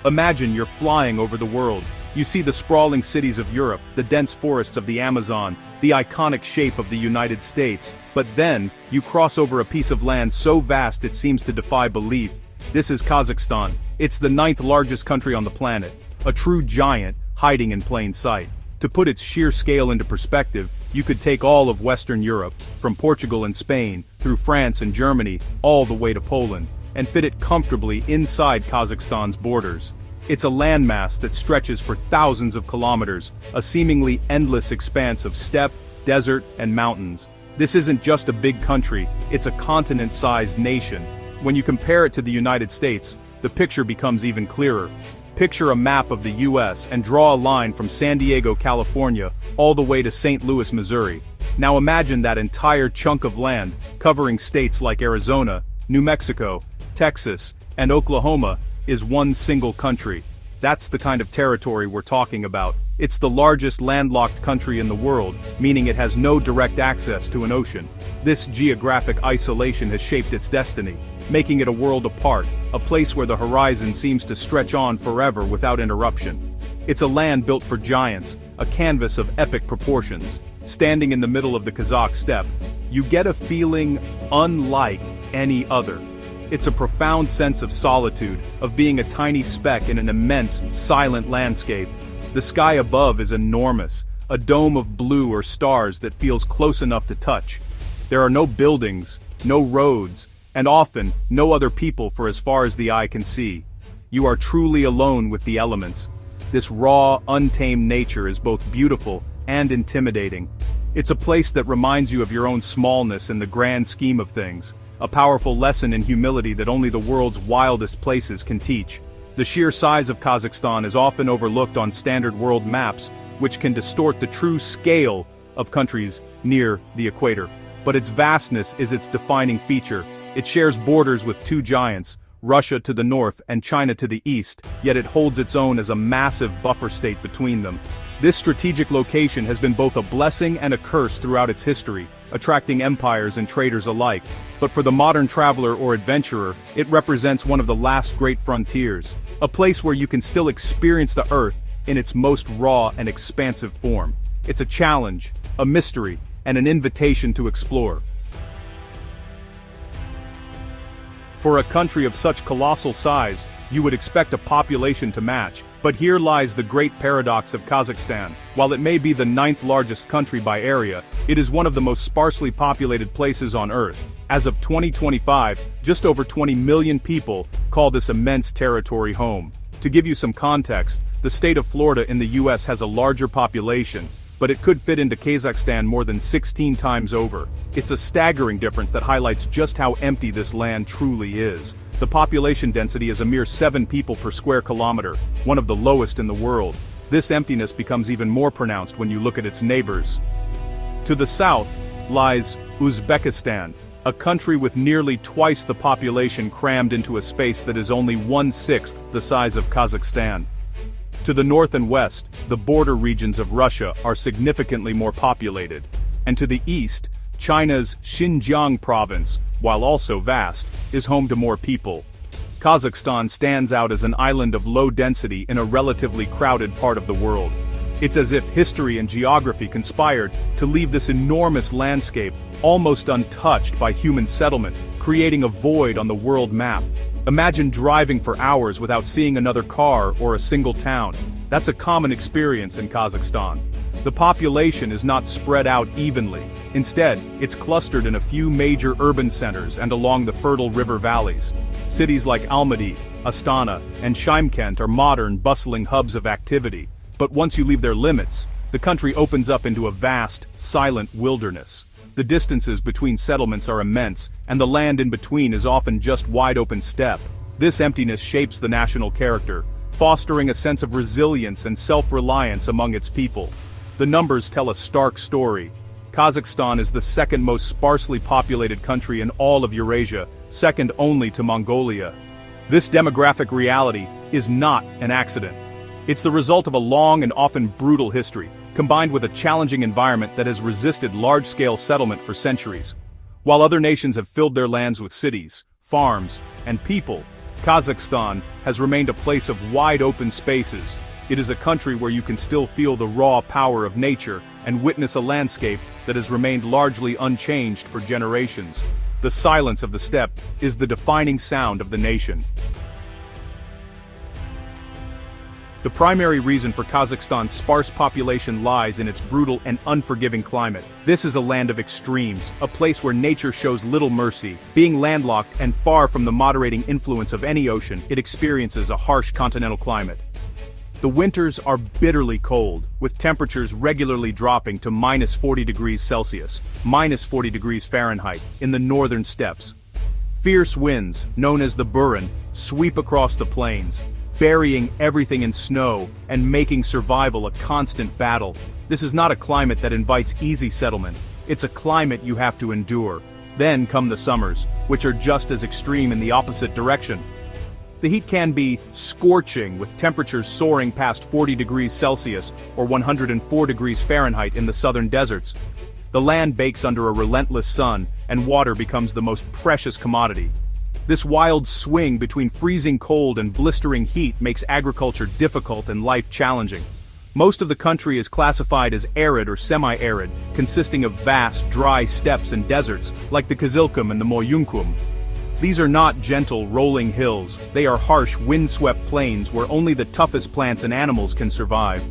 Imagine you're flying over the world. You see the sprawling cities of Europe, the dense forests of the Amazon, the iconic shape of the United States, but then, you cross over a piece of land so vast it seems to defy belief. This is Kazakhstan. It's the 9th largest country on the planet. A true giant, hiding in plain sight. To put its sheer scale into perspective, you could take all of Western Europe, from Portugal and Spain, through France and Germany, all the way to Poland, and fit it comfortably inside Kazakhstan's borders. It's a landmass that stretches for thousands of kilometers, a seemingly endless expanse of steppe, desert, and mountains. This isn't just a big country, it's a continent-sized nation. When you compare it to the United States, the picture becomes even clearer. Picture a map of the US and draw a line from San Diego, California, all the way to St. Louis, Missouri. Now imagine that entire chunk of land, covering states like Arizona, New Mexico, Texas, and Oklahoma, is one single country. That's the kind of territory we're talking about. It's the largest landlocked country in the world, meaning it has no direct access to an ocean. This geographic isolation has shaped its destiny, making it a world apart, a place where the horizon seems to stretch on forever without interruption. It's a land built for giants, a canvas of epic proportions. Standing in the middle of the Kazakh steppe, you get a feeling unlike any other. It's a profound sense of solitude, of being a tiny speck in an immense, silent landscape. The sky above is enormous, a dome of blue or stars that feels close enough to touch. There are no buildings, no roads, and often, no other people for as far as the eye can see. You are truly alone with the elements. This raw, untamed nature is both beautiful and intimidating. It's a place that reminds you of your own smallness in the grand scheme of things. A powerful lesson in humility that only the world's wildest places can teach. The sheer size of Kazakhstan is often overlooked on standard world maps, which can distort the true scale of countries near the equator. But its vastness is its defining feature. It shares borders with two giants, Russia to the north and China to the east, yet it holds its own as a massive buffer state between them. This strategic location has been both a blessing and a curse throughout its history, attracting empires and traders alike. But for the modern traveler or adventurer, it represents one of the last great frontiers. A place where you can still experience the Earth in its most raw and expansive form. It's a challenge, a mystery, and an invitation to explore. For a country of such colossal size, you would expect a population to match. But here lies the great paradox of Kazakhstan. While it may be the 9th largest country by area, it is one of the most sparsely populated places on Earth. As of 2025, just over 20 million people call this immense territory home. To give you some context, the state of Florida in the US has a larger population, but it could fit into Kazakhstan more than 16 times over. It's a staggering difference that highlights just how empty this land truly is. The population density is a mere 7 people per square kilometer, one of the lowest in the world. This emptiness becomes even more pronounced when you look at its neighbors. To the south lies Uzbekistan, a country with nearly twice the population crammed into a space that is only 1/6 the size of Kazakhstan. To the north and west, the border regions of Russia are significantly more populated. And to the east, China's Xinjiang province, while also vast, is home to more people. Kazakhstan stands out as an island of low density in a relatively crowded part of the world. It's as if history and geography conspired to leave this enormous landscape almost untouched by human settlement, creating a void on the world map. Imagine driving for hours without seeing another car or a single town. That's a common experience in Kazakhstan. The population is not spread out evenly. Instead, it's clustered in a few major urban centers and along the fertile river valleys. Cities like Almaty, Astana, and Shymkent are modern, bustling hubs of activity. But once you leave their limits, the country opens up into a vast, silent wilderness. The distances between settlements are immense, and the land in between is often just wide-open steppe. This emptiness shapes the national character, fostering a sense of resilience and self-reliance among its people. The numbers tell a stark story. Kazakhstan is the second most sparsely populated country in all of Eurasia, second only to Mongolia. This demographic reality is not an accident. It's the result of a long and often brutal history, combined with a challenging environment that has resisted large-scale settlement for centuries. While other nations have filled their lands with cities, farms, and people, Kazakhstan has remained a place of wide open spaces. It is a country where you can still feel the raw power of nature and witness a landscape that has remained largely unchanged for generations. The silence of the steppe is the defining sound of the nation. The primary reason for Kazakhstan's sparse population lies in its brutal and unforgiving climate. This is a land of extremes, a place where nature shows little mercy. Being landlocked and far from the moderating influence of any ocean, it experiences a harsh continental climate. The winters are bitterly cold, with temperatures regularly dropping to -40 degrees Celsius, -40 degrees Fahrenheit, in the northern steppes. Fierce winds, known as the buran, sweep across the plains, burying everything in snow and making survival a constant battle. This is not a climate that invites easy settlement. It's a climate you have to endure. Then come the summers, which are just as extreme in the opposite direction. The heat can be scorching, with temperatures soaring past 40 degrees Celsius or 104 degrees Fahrenheit in the southern deserts. The land bakes under a relentless sun, and water becomes the most precious commodity. This wild swing between freezing cold and blistering heat makes agriculture difficult and life challenging. Most of the country is classified as arid or semi-arid, consisting of vast, dry steppes and deserts, like the Kazilkum and the Moyunkum. These are not gentle, rolling hills. They are harsh, windswept plains where only the toughest plants and animals can survive.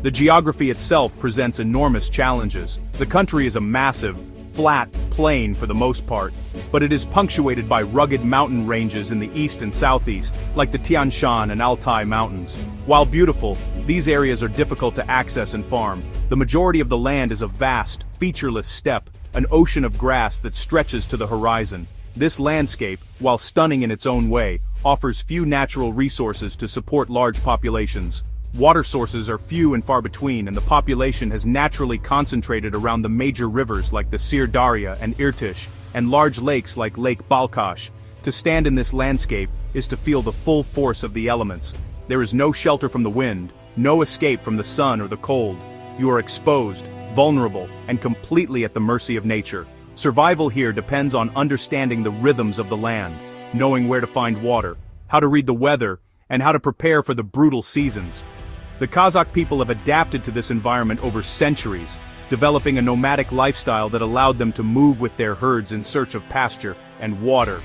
The geography itself presents enormous challenges. The country is a massive, flat plain for the most part, but it is punctuated by rugged mountain ranges in the east and southeast, like the Tian Shan and Altai mountains. While beautiful, these areas are difficult to access and farm. The majority of the land is a vast, featureless steppe, an ocean of grass that stretches to the horizon. This landscape, while stunning in its own way, offers few natural resources to support large populations. Water sources are few and far between, and the population has naturally concentrated around the major rivers like the Sir Darya and Irtish, and large lakes like Lake Balkhash. To stand in this landscape is to feel the full force of the elements. There is no shelter from the wind, no escape from the sun or the cold. You are exposed, vulnerable, and completely at the mercy of nature. Survival here depends on understanding the rhythms of the land, knowing where to find water, how to read the weather, and how to prepare for the brutal seasons. The Kazakh people have adapted to this environment over centuries, developing a nomadic lifestyle that allowed them to move with their herds in search of pasture and water.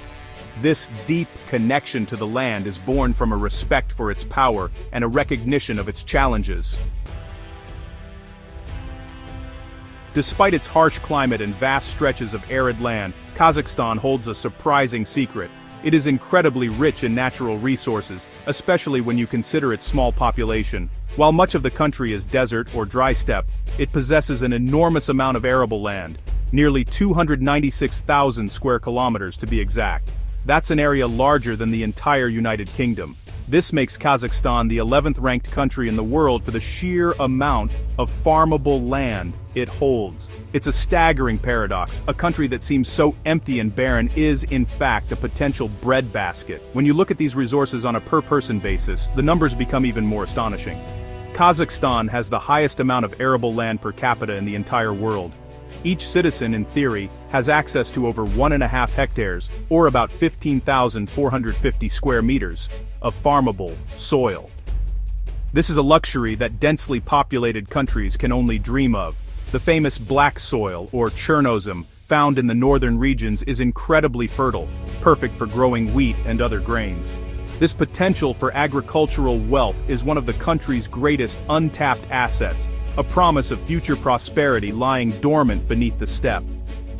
This deep connection to the land is born from a respect for its power and a recognition of its challenges. Despite its harsh climate and vast stretches of arid land, Kazakhstan holds a surprising secret. It is incredibly rich in natural resources, especially when you consider its small population. While much of the country is desert or dry steppe, it possesses an enormous amount of arable land, nearly 296,000 square kilometers to be exact. That's an area larger than the entire United Kingdom. This makes Kazakhstan the 11th ranked country in the world for the sheer amount of farmable land it holds. It's a staggering paradox. A country that seems so empty and barren is, in fact, a potential breadbasket. When you look at these resources on a per-person basis, the numbers become even more astonishing. Kazakhstan has the highest amount of arable land per capita in the entire world. Each citizen, in theory, has access to over 1.5 hectares, or about 15,450 square meters, of farmable soil. This is a luxury that densely populated countries can only dream of. The famous black soil, or Chernozem, found in the northern regions is incredibly fertile, perfect for growing wheat and other grains. This potential for agricultural wealth is one of the country's greatest untapped assets, a promise of future prosperity lying dormant beneath the steppe.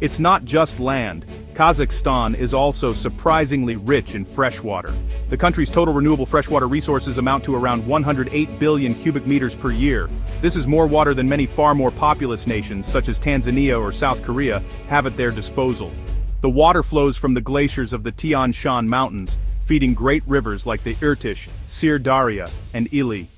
It's not just land. Kazakhstan is also surprisingly rich in freshwater. The country's total renewable freshwater resources amount to around 108 billion cubic meters per year. This is more water than many far more populous nations, such as Tanzania or South Korea, have at their disposal. The water flows from the glaciers of the Tian Shan Mountains, feeding great rivers like the Irtish, Sir Darya, and Ili.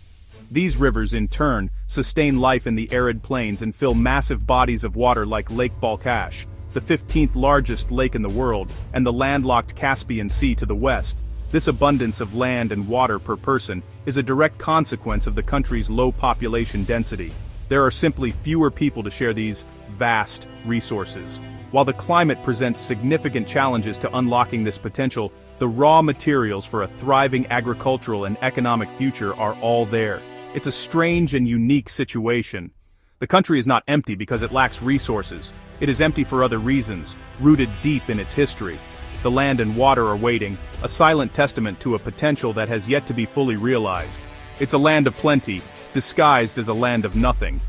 These rivers, in turn, sustain life in the arid plains and fill massive bodies of water like Lake Balkhash, the 15th largest lake in the world, and the landlocked Caspian Sea to the west. This abundance of land and water per person is a direct consequence of the country's low population density. There are simply fewer people to share these vast resources. While the climate presents significant challenges to unlocking this potential, The raw materials for a thriving agricultural and economic future are all there. It's a strange and unique situation. The country is not empty because it lacks resources. It is empty for other reasons, rooted deep in its history. The land and water are waiting, a silent testament to a potential that has yet to be fully realized. It's a land of plenty, disguised as a land of nothing.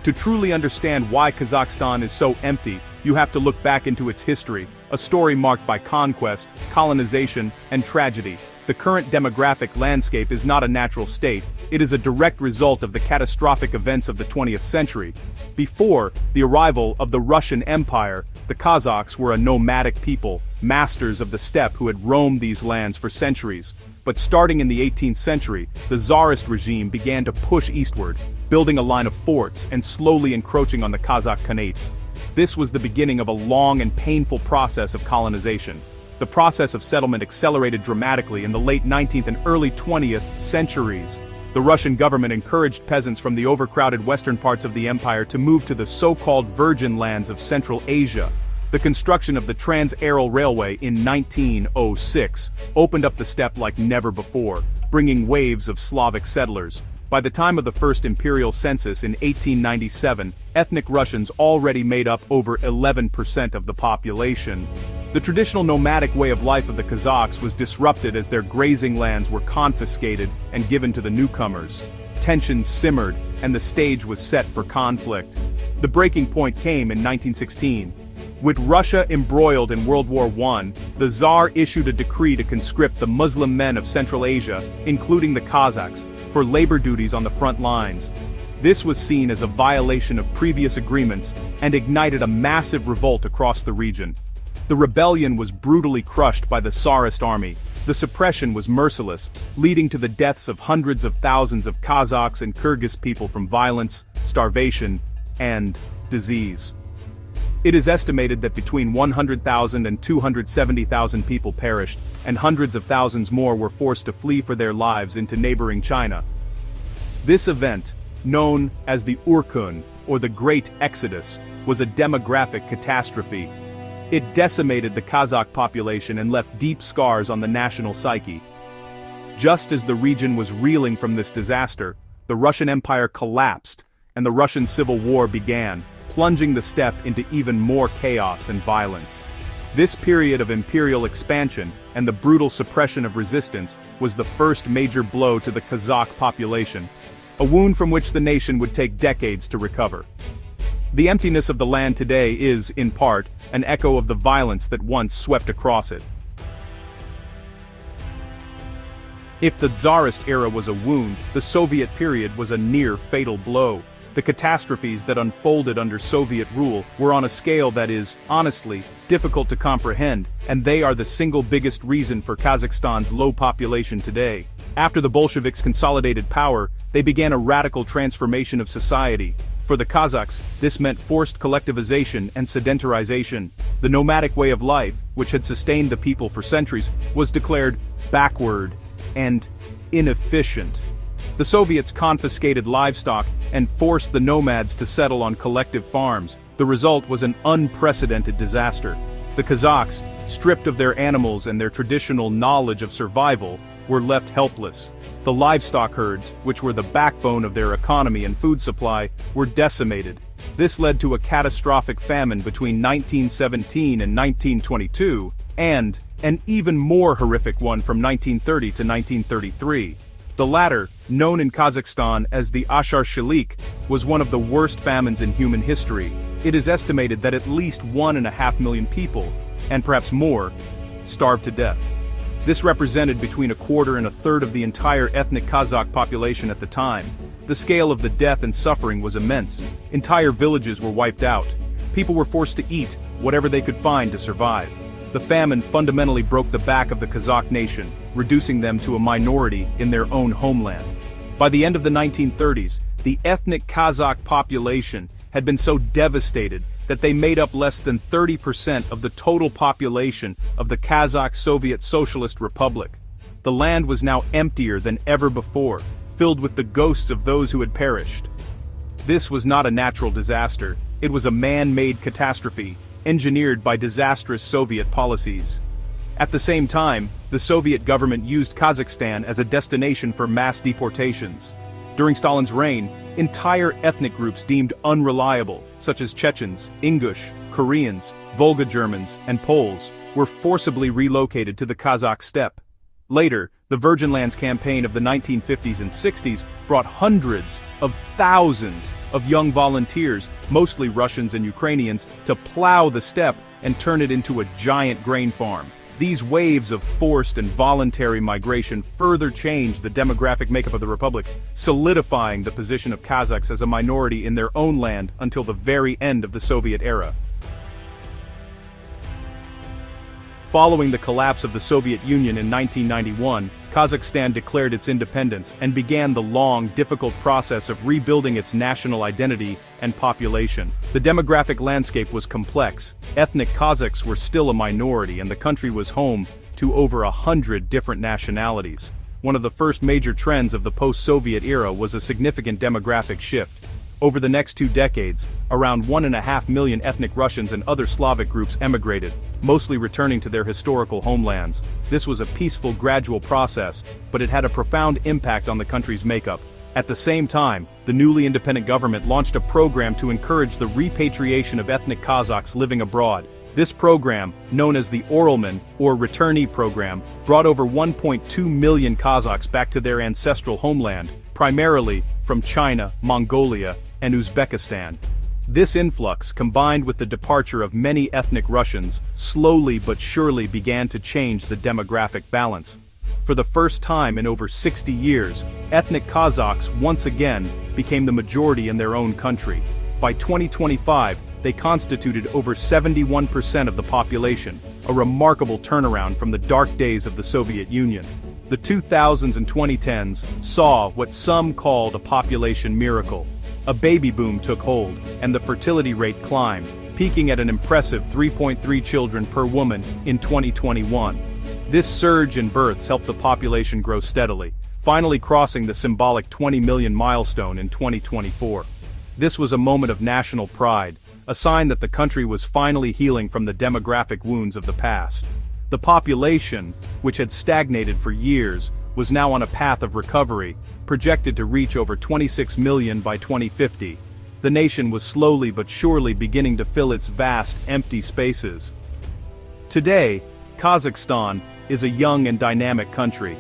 To truly understand why Kazakhstan is so empty, you have to look back into its history, a story marked by conquest, colonization, and tragedy. The current demographic landscape is not a natural state, it is a direct result of the catastrophic events of the 20th century. Before the arrival of the Russian Empire, the Kazakhs were a nomadic people, masters of the steppe who had roamed these lands for centuries. But starting in the 18th century, the Tsarist regime began to push eastward, building a line of forts and slowly encroaching on the Kazakh Khanates. This was the beginning of a long and painful process of colonization. The process of settlement accelerated dramatically in the late 19th and early 20th centuries. The Russian government encouraged peasants from the overcrowded western parts of the empire to move to the so-called virgin lands of Central Asia. The construction of the Trans-Aral Railway in 1906 opened up the steppe like never before, bringing waves of Slavic settlers. By the time of the first imperial census in 1897, ethnic Russians already made up over 11% of the population. The traditional nomadic way of life of the Kazakhs was disrupted as their grazing lands were confiscated and given to the newcomers. Tensions simmered, and the stage was set for conflict. The breaking point came in 1916. With Russia embroiled in World War I, the Tsar issued a decree to conscript the Muslim men of Central Asia, including the Kazakhs, for labor duties on the front lines. This was seen as a violation of previous agreements and ignited a massive revolt across the region. The rebellion was brutally crushed by the Tsarist army. The suppression was merciless, leading to the deaths of hundreds of thousands of Kazakhs and Kyrgyz people from violence, starvation, and disease. It is estimated that between 100,000 and 270,000 people perished, and hundreds of thousands more were forced to flee for their lives into neighboring China. This event, known as the Urkun, or the Great Exodus, was a demographic catastrophe. It decimated the Kazakh population and left deep scars on the national psyche. Just as the region was reeling from this disaster, the Russian Empire collapsed, and the Russian Civil War began, plunging the steppe into even more chaos and violence. This period of imperial expansion and the brutal suppression of resistance was the first major blow to the Kazakh population, a wound from which the nation would take decades to recover. The emptiness of the land today is, in part, an echo of the violence that once swept across it. If the Tsarist era was a wound, the Soviet period was a near-fatal blow. The catastrophes that unfolded under Soviet rule were on a scale that is, honestly, difficult to comprehend, and they are the single biggest reason for Kazakhstan's low population today. After the Bolsheviks consolidated power, they began a radical transformation of society. For the Kazakhs, this meant forced collectivization and sedentarization. The nomadic way of life, which had sustained the people for centuries, was declared backward and inefficient. The Soviets confiscated livestock and forced the nomads to settle on collective farms. The result was an unprecedented disaster. The Kazakhs, stripped of their animals and their traditional knowledge of survival, were left helpless. The livestock herds, which were the backbone of their economy and food supply, were decimated. This led to a catastrophic famine between 1917 and 1922, and an even more horrific one from 1930 to 1933. The latter, known in Kazakhstan as the Ashar-Shalik, was one of the worst famines in human history. It is estimated that at least 1.5 million people, and perhaps more, starved to death. This represented between a quarter and a third of the entire ethnic Kazakh population at the time. The scale of the death and suffering was immense. Entire villages were wiped out. People were forced to eat whatever they could find to survive. The famine fundamentally broke the back of the Kazakh nation, reducing them to a minority in their own homeland. By the end of the 1930s, the ethnic Kazakh population had been so devastated that they made up less than 30% of the total population of the Kazakh Soviet Socialist Republic. The land was now emptier than ever before, filled with the ghosts of those who had perished. This was not a natural disaster, it was a man-made catastrophe. engineered by disastrous Soviet policies. At the same time, the Soviet government used Kazakhstan as a destination for mass deportations. During Stalin's reign, entire ethnic groups deemed unreliable, such as Chechens, Ingush, Koreans, Volga Germans, and Poles, were forcibly relocated to the Kazakh steppe. Later, the Virgin Lands campaign of the 1950s and 60s brought hundreds of thousands of young volunteers, mostly Russians and Ukrainians, to plow the steppe and turn it into a giant grain farm. These waves of forced and voluntary migration further changed the demographic makeup of the republic, solidifying the position of Kazakhs as a minority in their own land until the very end of the Soviet era. Following the collapse of the Soviet Union in 1991, Kazakhstan declared its independence and began the long, difficult process of rebuilding its national identity and population. The demographic landscape was complex. Ethnic Kazakhs were still a minority, and the country was home to over 100 different nationalities. One of the first major trends of the post-Soviet era was a significant demographic shift. Over the next 2 decades, around 1.5 million ethnic Russians and other Slavic groups emigrated, mostly returning to their historical homelands. This was a peaceful, gradual process, but it had a profound impact on the country's makeup. At the same time, the newly independent government launched a program to encourage the repatriation of ethnic Kazakhs living abroad. This program, known as the Oralman, or Returnee Program, brought over 1.2 million Kazakhs back to their ancestral homeland, primarily from China, Mongolia, and Uzbekistan. This influx, combined with the departure of many ethnic Russians, slowly but surely began to change the demographic balance. For the first time in over 60 years, ethnic Kazakhs once again became the majority in their own country. By 2025, they constituted over 71% of the population, a remarkable turnaround from the dark days of the Soviet Union. The 2000s and 2010s saw what some called a population miracle. A baby boom took hold, and the fertility rate climbed, peaking at an impressive 3.3 children per woman in 2021. This surge in births helped the population grow steadily, finally crossing the symbolic 20 million milestone in 2024. This was a moment of national pride, a sign that the country was finally healing from the demographic wounds of the past. The population, which had stagnated for years, was now on a path of recovery, projected to reach over 26 million by 2050. The nation was slowly but surely beginning to fill its vast, empty spaces. Today, Kazakhstan is a young and dynamic country.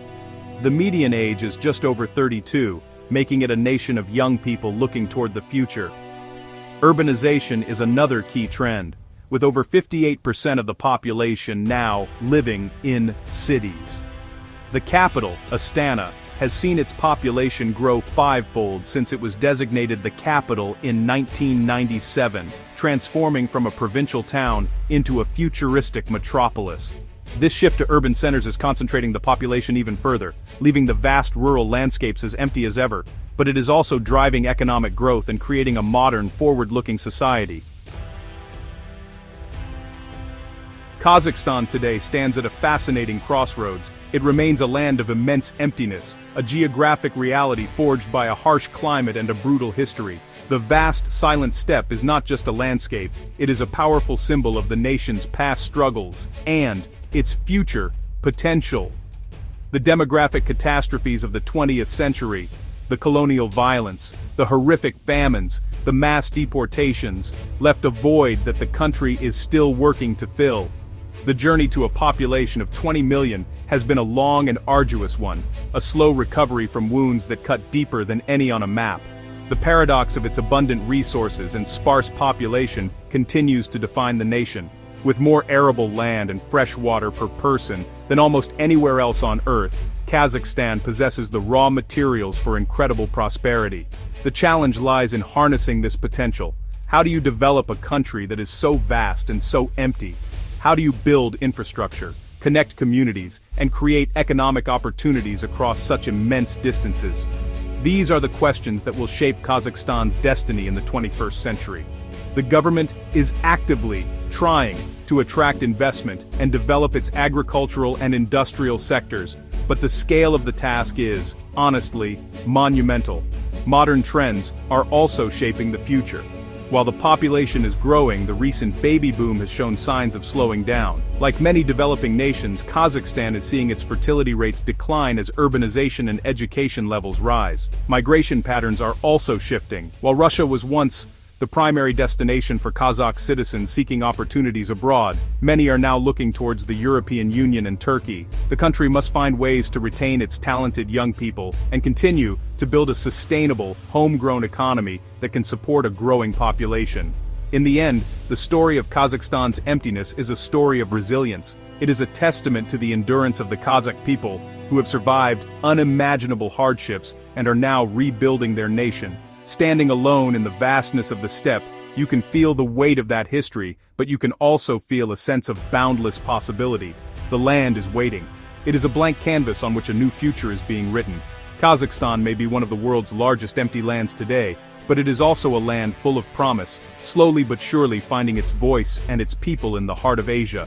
The median age is just over 32, making it a nation of young people looking toward the future. Urbanization is another key trend, with over 58% of the population now living in cities. The capital, Astana, has seen its population grow 5-fold since it was designated the capital in 1997, transforming from a provincial town into a futuristic metropolis. This shift to urban centers is concentrating the population even further, leaving the vast rural landscapes as empty as ever, but it is also driving economic growth and creating a modern, forward-looking society. Kazakhstan today stands at a fascinating crossroads. It remains a land of immense emptiness, a geographic reality forged by a harsh climate and a brutal history. The vast, silent steppe is not just a landscape, it is a powerful symbol of the nation's past struggles and its future potential. The demographic catastrophes of the 20th century, the colonial violence, the horrific famines, the mass deportations, left a void that the country is still working to fill. The journey to a population of 20 million has been a long and arduous one, a slow recovery from wounds that cut deeper than any on a map. The paradox of its abundant resources and sparse population continues to define the nation. With more arable land and fresh water per person than almost anywhere else on Earth, Kazakhstan possesses the raw materials for incredible prosperity. The challenge lies in harnessing this potential. How do you develop a country that is so vast and so empty? How do you build infrastructure, connect communities, and create economic opportunities across such immense distances? These are the questions that will shape Kazakhstan's destiny in the 21st century. The government is actively trying to attract investment and develop its agricultural and industrial sectors, but the scale of the task is, honestly, monumental. Modern trends are also shaping the future. While the population is growing, the recent baby boom has shown signs of slowing down. Like many developing nations, Kazakhstan is seeing its fertility rates decline as urbanization and education levels rise. Migration patterns are also shifting. While Russia was once the primary destination for Kazakh citizens seeking opportunities abroad, many are now looking towards the European Union and Turkey. The country must find ways to retain its talented young people and continue to build a sustainable, homegrown economy that can support a growing population. In the end, the story of Kazakhstan's emptiness is a story of resilience. It is a testament to the endurance of the Kazakh people, who have survived unimaginable hardships and are now rebuilding their nation. Standing alone in the vastness of the steppe, you can feel the weight of that history, but you can also feel a sense of boundless possibility. The land is waiting. It is a blank canvas on which a new future is being written. Kazakhstan may be one of the world's largest empty lands today, but it is also a land full of promise, slowly but surely finding its voice and its people in the heart of Asia.